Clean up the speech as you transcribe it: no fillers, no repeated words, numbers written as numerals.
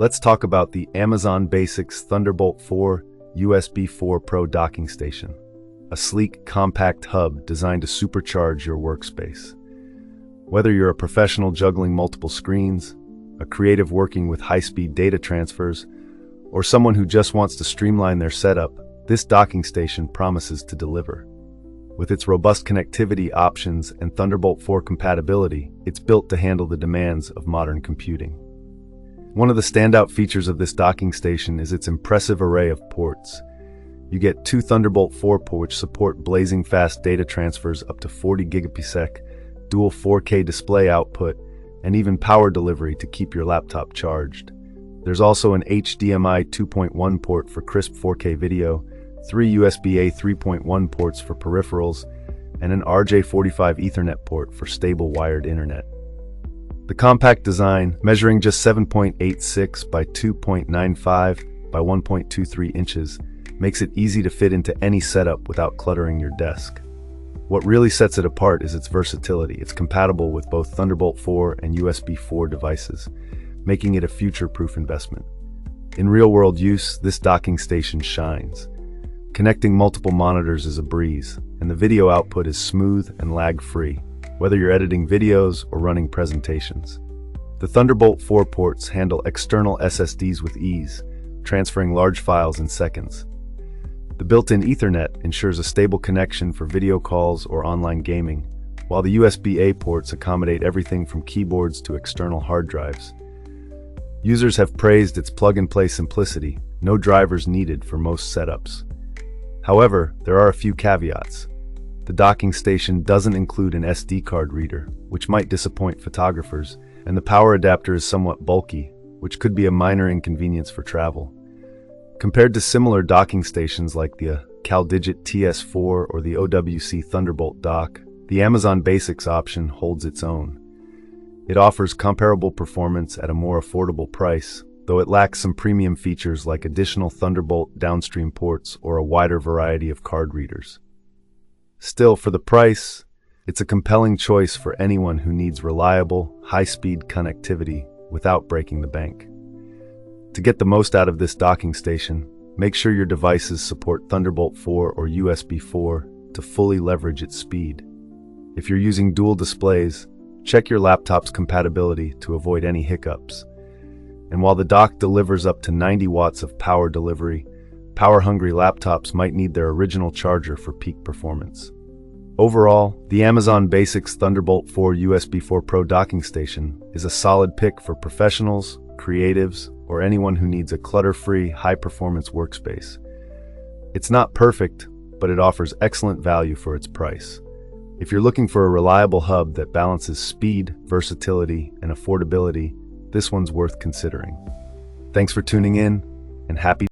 Let's talk about the Amazon Basics Thunderbolt 4 USB 4 Pro docking station, a sleek, compact hub designed to supercharge your workspace. Whether you're a professional juggling multiple screens, a creative working with high-speed data transfers, or someone who just wants to streamline their setup, this docking station promises to deliver. With its robust connectivity options and Thunderbolt 4 compatibility, it's built to handle the demands of modern computing. One of the standout features of this docking station is its impressive array of ports. You get two Thunderbolt 4 ports which support blazing fast data transfers up to 40 gigabits, dual 4K display output, and even power delivery to keep your laptop charged. There's also an HDMI 2.1 port for crisp 4K video, three USB 3.1 ports for peripherals, and an RJ45 Ethernet port for stable wired internet. The compact design, measuring just 7.86 by 2.95 by 1.23 inches, makes it easy to fit into any setup without cluttering your desk. What really sets it apart is its versatility. It's compatible with both Thunderbolt 4 and USB 4 devices, making it a future-proof investment. In real-world use, this docking station shines. Connecting multiple monitors is a breeze, and the video output is smooth and lag-free, whether you're editing videos or running presentations. The Thunderbolt 4 ports handle external SSDs with ease, transferring large files in seconds. The built-in Ethernet ensures a stable connection for video calls or online gaming, while the USB-A ports accommodate everything from keyboards to external hard drives. Users have praised its plug-and-play simplicity, no drivers needed for most setups. However, there are a few caveats. The docking station doesn't include an SD card reader, which might disappoint photographers, and the power adapter is somewhat bulky, which could be a minor inconvenience for travel. Compared to similar docking stations like the CalDigit TS4 or the OWC Thunderbolt dock, the Amazon Basics option holds its own. It offers comparable performance at a more affordable price, though it lacks some premium features like additional Thunderbolt downstream ports or a wider variety of card readers. Still, for the price, it's a compelling choice for anyone who needs reliable, high-speed connectivity without breaking the bank. To get the most out of this docking station, make sure your devices support Thunderbolt 4 or USB 4 to fully leverage its speed. If you're using dual displays, check your laptop's compatibility to avoid any hiccups. And while the dock delivers up to 90 watts of power delivery, power-hungry laptops might need their original charger for peak performance. Overall, the Amazon Basics Thunderbolt 4 USB 4 Pro docking station is a solid pick for professionals, creatives, or anyone who needs a clutter-free, high-performance workspace. It's not perfect, but it offers excellent value for its price. If you're looking for a reliable hub that balances speed, versatility, and affordability, this one's worth considering. Thanks for tuning in, and happy